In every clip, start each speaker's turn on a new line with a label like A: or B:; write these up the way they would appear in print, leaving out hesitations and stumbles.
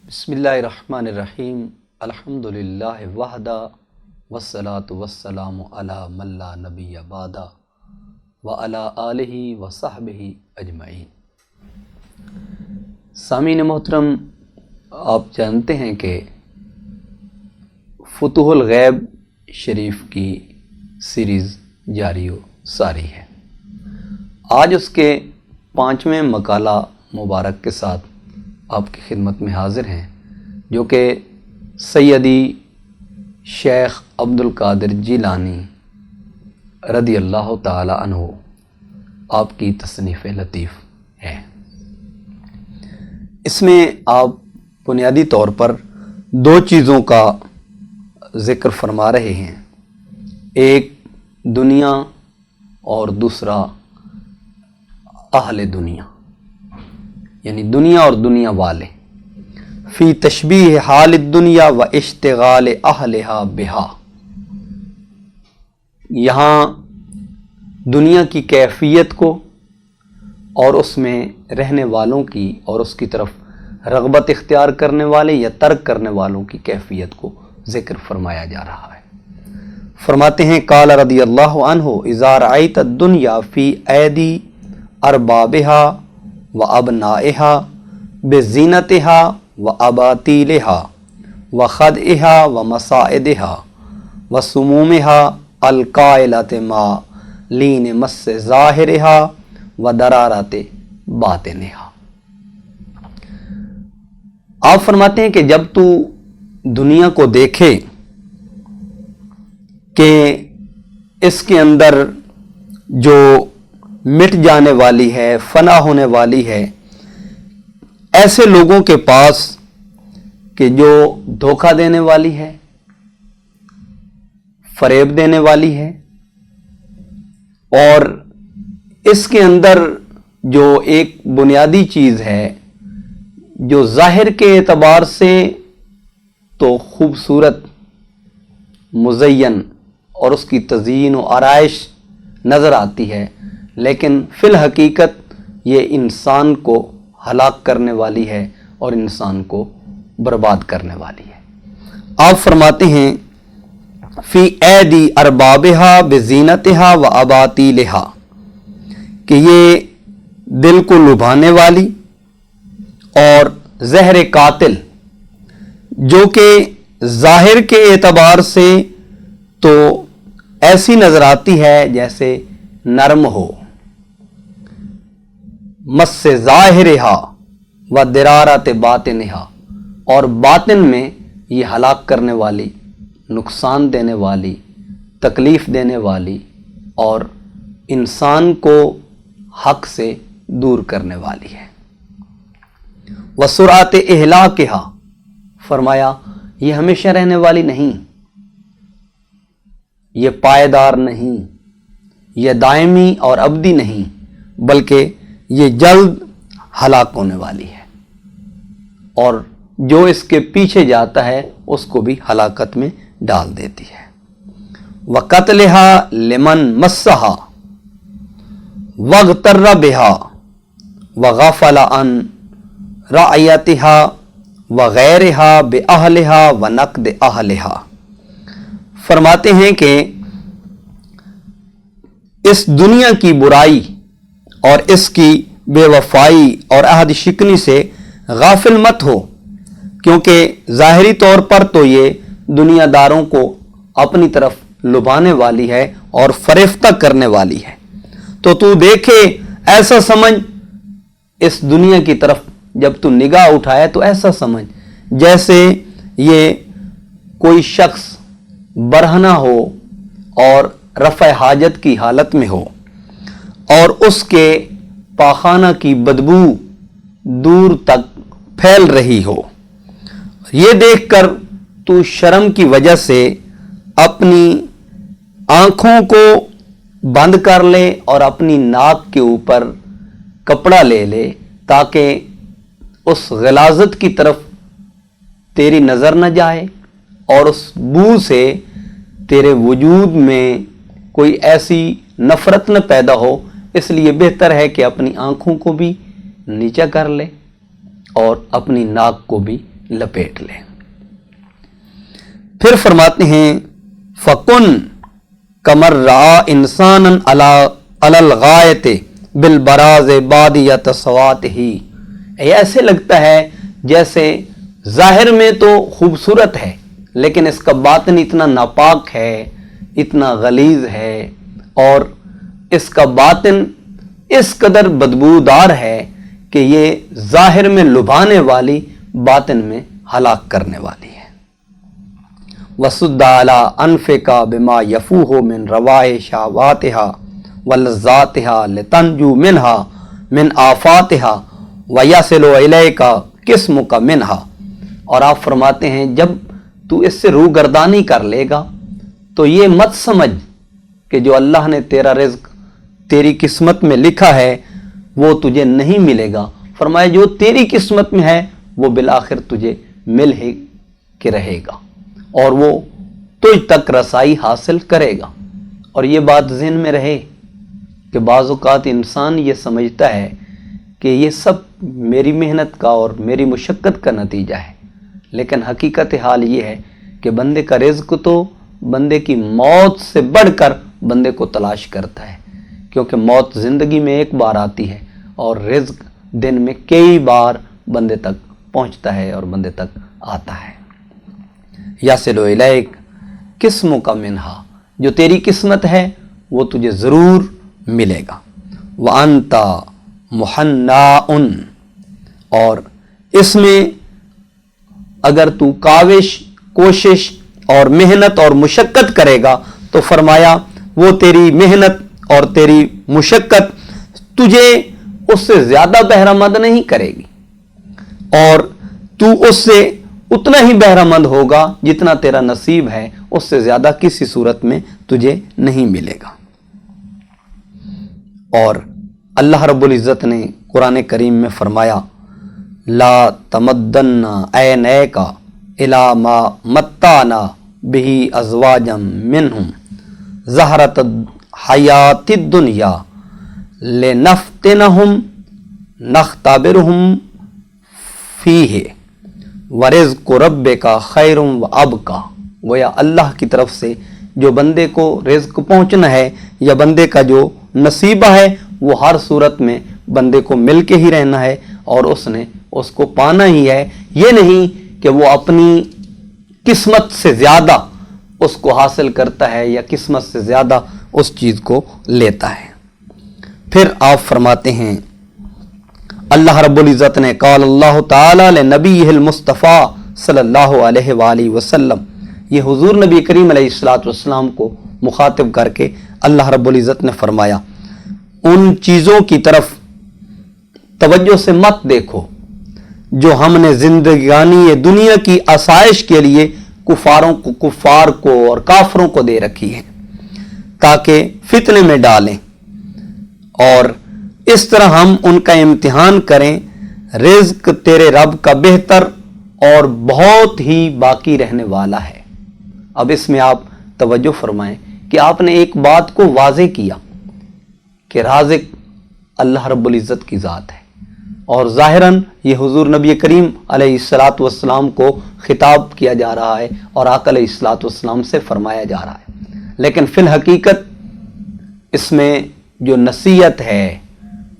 A: بسم اللہ الرحمن الرحیم الحمدللہ وحدہ والصلاة والسلام علی من لا نبی بعدہ وعلی آلہ وصحبہ اجمعین۔ سامعین محترم، آپ جانتے ہیں کہ فتوح الغیب شریف کی سیریز جاری و ساری ہے۔ آج اس کے 5ویں مقالہ مبارک کے ساتھ آپ کی خدمت میں حاضر ہیں، جو کہ سیدی شیخ عبد القادر جیلانی رضی اللہ تعالی عنہ آپ کی تصنیف لطیف ہے۔ اس میں آپ بنیادی طور پر 2 چیزوں کا ذکر فرما رہے ہیں، ایک دنیا اور دوسرا اہل دنیا، یعنی دنیا اور دنیا والے، فی تشبیہ حال الدنیا و اشتغال اہلہا بہا۔ یہاں دنیا کی کیفیت کو اور اس میں رہنے والوں کی اور اس کی طرف رغبت اختیار کرنے والے یا ترک کرنے والوں کی کیفیت کو ذکر فرمایا جا رہا ہے۔ فرماتے ہیں قال رضی اللہ عنہ اذا رأیت الدنیا فی ایدی اربابہا و ابنائہا بزینتہا و اباطیلہا و خدعہا و مسائدہا و سمومہا القائلۃ ما لین مس ظاہرہا و درارت باطنہا۔ آپ فرماتے ہیں کہ جب تو دنیا کو دیکھے کہ اس کے اندر جو مٹ جانے والی ہے، فنا ہونے والی ہے، ایسے لوگوں کے پاس کہ جو دھوکہ دینے والی ہے، فریب دینے والی ہے، اور اس کے اندر جو ایک بنیادی چیز ہے جو ظاہر کے اعتبار سے تو خوبصورت، مزین اور اس کی تزئین و آرائش نظر آتی ہے، لیکن فی الحقیقت یہ انسان کو ہلاک کرنے والی ہے اور انسان کو برباد کرنے والی ہے۔ آپ فرماتے ہیں فی ایدی اربابہا بزینتہا و اباطیلہا، کہ یہ دل کو لبھانے والی اور زہر قاتل، جو کہ ظاہر کے اعتبار سے تو ایسی نظر آتی ہے جیسے نرم ہو، مس ظاہرہا و درارت باطنہا، اور باطن میں یہ ہلاک کرنے والی، نقصان دینے والی، تکلیف دینے والی اور انسان کو حق سے دور کرنے والی ہے۔ وسرعت اہلاکہا، فرمایا یہ ہمیشہ رہنے والی نہیں، یہ پائیدار نہیں، یہ دائمی اور ابدی نہیں، بلکہ یہ جلد ہلاک ہونے والی ہے، اور جو اس کے پیچھے جاتا ہے اس کو بھی ہلاکت میں ڈال دیتی ہے۔ وَقَتْلِهَا لِمَنْ مَسَّهَا وَاغْتَرَّ بِهَا وَغَفَلَ عَنْ رَعِيَتِهَا وَغَيْرِهَا بِأَهْلِهَا وَنَقْدِ أَهْلِهَا۔ فرماتے ہیں کہ اس دنیا کی برائی اور اس کی بے وفائی اور عہد شکنی سے غافل مت ہو، کیونکہ ظاہری طور پر تو یہ دنیا داروں کو اپنی طرف لبھانے والی ہے اور فریفتہ کرنے والی ہے۔ تو دیکھے، ایسا سمجھ، اس دنیا کی طرف جب تو نگاہ اٹھائے تو ایسا سمجھ جیسے یہ کوئی شخص برہنہ ہو اور رفع حاجت کی حالت میں ہو، اور اس کے پاخانہ کی بدبو دور تک پھیل رہی ہو۔ یہ دیکھ کر تو شرم کی وجہ سے اپنی آنکھوں کو بند کر لے اور اپنی ناک کے اوپر کپڑا لے لے، تاکہ اس غلاظت کی طرف تیری نظر نہ جائے اور اس بو سے تیرے وجود میں کوئی ایسی نفرت نہ پیدا ہو۔ اس لیے بہتر ہے کہ اپنی آنکھوں کو بھی نیچا کر لے اور اپنی ناک کو بھی لپیٹ لے۔ پھر فرماتے ہیں فَقُن کمر را انسانا علی الغایت بالبراز بادیت سوات ہی، ایسے لگتا ہے جیسے ظاہر میں تو خوبصورت ہے لیکن اس کا باطن اتنا ناپاک ہے، اتنا غلیظ ہے، اور اس کا باطن اس قدر بدبودار ہے کہ یہ ظاہر میں لبھانے والی باطن میں ہلاک کرنے والی ہے۔ وَسُدَّ عَلَىٰ أَنفِكَ بِمَا يَفُوهُ مِنْ رَوَائِحِ شَهَوَاتِهَا وَلَذَّاتِهَا لِتَنْجُو مِنْهَا مِنْ آفَاتِهَا وَيَصِلُ إِلَيْكَ قِسْمُكَ مِنْهَا، اور آپ فرماتے ہیں جب تو اس سے روگردانی کر لے گا تو یہ مت سمجھ کہ جو اللہ نے تیرا رزق تیری قسمت میں لکھا ہے وہ تجھے نہیں ملے گا، فرمایا جو تیری قسمت میں ہے وہ بالآخر تجھے مل ہی کے رہے گا اور وہ تجھ تک رسائی حاصل کرے گا۔ اور یہ بات ذہن میں رہے کہ بعض اوقات انسان یہ سمجھتا ہے کہ یہ سب میری محنت کا اور میری مشقت کا نتیجہ ہے، لیکن حقیقت حال یہ ہے کہ بندے کا رزق تو بندے کی موت سے بڑھ کر بندے کو تلاش کرتا ہے، کیونکہ موت زندگی میں ایک بار آتی ہے اور رزق دن میں کئی بار بندے تک پہنچتا ہے اور بندے تک آتا ہے۔ یاسلو الیک قسمک منہا، جو تیری قسمت ہے وہ تجھے ضرور ملے گا۔ وانت محناء، اور اس میں اگر تو کوشش اور محنت اور مشقت کرے گا تو فرمایا وہ تیری محنت اور تیری مشقت تجھے اس سے زیادہ بہرہ مند نہیں کرے گی، اور تو اس سے اتنا ہی بہرہ مند ہوگا جتنا تیرا نصیب ہے، اس سے زیادہ کسی صورت میں تجھے نہیں ملے گا۔ اور اللہ رب العزت نے قرآن کریم میں فرمایا لا تمدن عینیک الی ما متعنا بہ ازواجا منہم زہرۃ الحیاۃ الدنیا لنفتنہم نختبرہم فیہ ورزق ربک خیر وابقی، گویا اللہ کی طرف سے جو بندے کو رزق پہنچنا ہے یا بندے کا جو نصیبہ ہے وہ ہر صورت میں بندے کو مل کے ہی رہنا ہے اور اس نے اس کو پانا ہی ہے، یہ نہیں کہ وہ اپنی قسمت سے زیادہ اس کو حاصل کرتا ہے یا قسمت سے زیادہ اس چیز کو لیتا ہے۔ پھر آپ فرماتے ہیں اللہ رب العزت نے قال اللہ تعالی لنبیہ المصطفیٰ صلی اللہ علیہ وآلہ وسلم، یہ حضور نبی کریم علیہ الصلوۃ والسلام کو مخاطب کر کے اللہ رب العزت نے فرمایا ان چیزوں کی طرف توجہ سے مت دیکھو جو ہم نے زندگانی دنیا کی آسائش کے لیے کفار کو اور کافروں کو دے رکھی ہے تاکہ فتنے میں ڈالیں، اور اس طرح ہم ان کا امتحان کریں۔ رزق تیرے رب کا بہتر اور بہت ہی باقی رہنے والا ہے۔ اب اس میں آپ توجہ فرمائیں کہ آپ نے ایک بات کو واضح کیا کہ رازق اللہ رب العزت کی ذات ہے، اور ظاہراً یہ حضور نبی کریم علیہ الصلاۃ والسلام کو خطاب کیا جا رہا ہے اور آقا علیہ الصلاۃ والسلام سے فرمایا جا رہا ہے، لیکن فی الحقیقت اس میں جو نصیحت ہے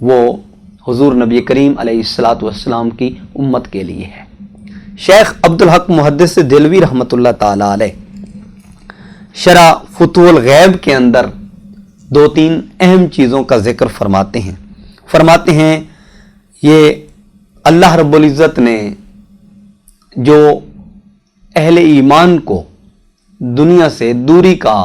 A: وہ حضور نبی کریم علیہ الصلاۃ والسلام کی امت کے لیے ہے۔ شیخ عبدالحق محدث دہلوی رحمۃ اللہ تعالی علیہ شرح فتوح الغیب کے اندر دو تین اہم چیزوں کا ذکر فرماتے ہیں یہ اللہ رب العزت نے جو اہل ایمان کو دنیا سے دوری کا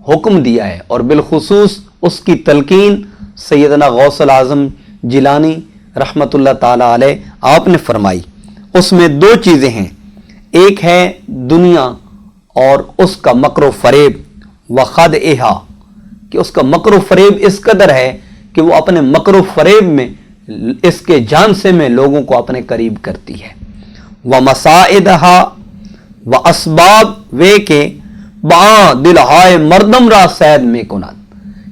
A: حکم دیا ہے اور بالخصوص اس کی تلقین سیدنا غوث العظم جیلانی رحمۃ اللہ تعالی علیہ آپ نے فرمائی، اس میں دو چیزیں ہیں، ایک ہے دنیا اور اس کا مکر و فریب وخدعہا، کہ اس کا مکر و فریب اس قدر ہے کہ وہ اپنے مکر و فریب میں اس کے جھانسے میں لوگوں کو اپنے قریب کرتی ہے، ومصائدہا واسباب وے کے باں دلہائے مردم را سید میں کنات،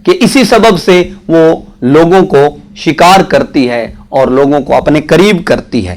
A: کہ اسی سبب سے وہ لوگوں کو شکار کرتی ہے اور لوگوں کو اپنے قریب کرتی ہے۔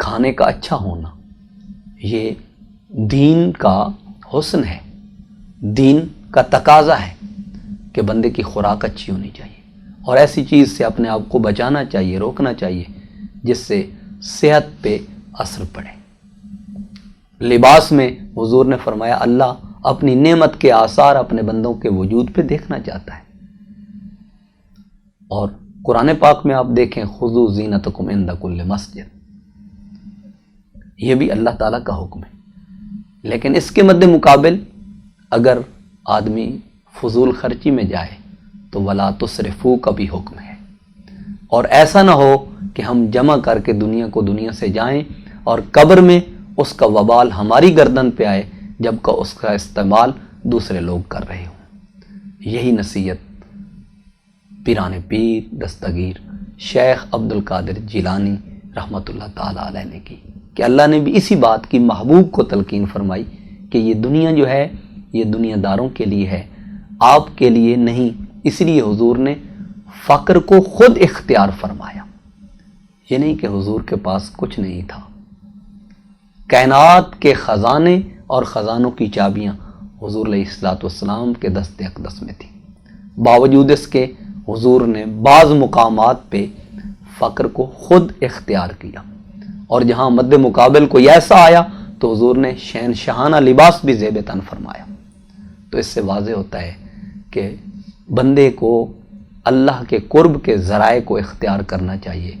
A: کھانے کا اچھا ہونا یہ دین کا حسن ہے، دین کا تقاضا ہے کہ بندے کی خوراک اچھی ہونی چاہیے، اور ایسی چیز سے اپنے آپ کو بچانا چاہیے، روکنا چاہیے جس سے صحت پہ اثر پڑے۔ لباس میں حضور نے فرمایا اللہ اپنی نعمت کے آثار اپنے بندوں کے وجود پہ دیکھنا چاہتا ہے، اور قرآن پاک میں آپ دیکھیں خذوا زینتکم عند کل مسجد، یہ بھی اللہ تعالیٰ کا حکم ہے۔ لیکن اس کے مد مقابل اگر آدمی فضول خرچی میں جائے تو ولا تسرفوا کا بھی حکم ہے، اور ایسا نہ ہو کہ ہم جمع کر کے دنیا سے جائیں اور قبر میں اس کا وبال ہماری گردن پہ آئے جبکہ اس کا استعمال دوسرے لوگ کر رہے ہوں۔ یہی نصیحت پیران پیر دستگیر شیخ عبد القادر جیلانی رحمۃ اللہ تعالی علیہ نے کی، کہ اللہ نے بھی اسی بات کی محبوب کو تلقین فرمائی کہ یہ دنیا جو ہے یہ دنیا داروں کے لیے ہے، آپ کے لیے نہیں۔ اس لیے حضور نے فقر کو خود اختیار فرمایا، یہ نہیں کہ حضور کے پاس کچھ نہیں تھا۔ کائنات کے خزانے اور خزانوں کی چابیاں حضور علیہ السلام کے دست اقدس میں تھیں، باوجود اس کے حضور نے بعض مقامات پہ فقر کو خود اختیار کیا، اور جہاں مد مقابل کوئی ایسا آیا تو حضور نے شہنشاہانہ لباس بھی زیب تن فرمایا۔ تو اس سے واضح ہوتا ہے کہ بندے کو اللہ کے قرب کے ذرائع کو اختیار کرنا چاہیے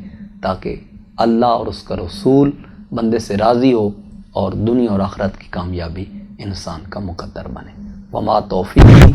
A: تاکہ اللہ اور اس کا رسول بندے سے راضی ہو اور دنیا اور آخرت کی کامیابی انسان کا مقدر بنے۔ وما توفیقی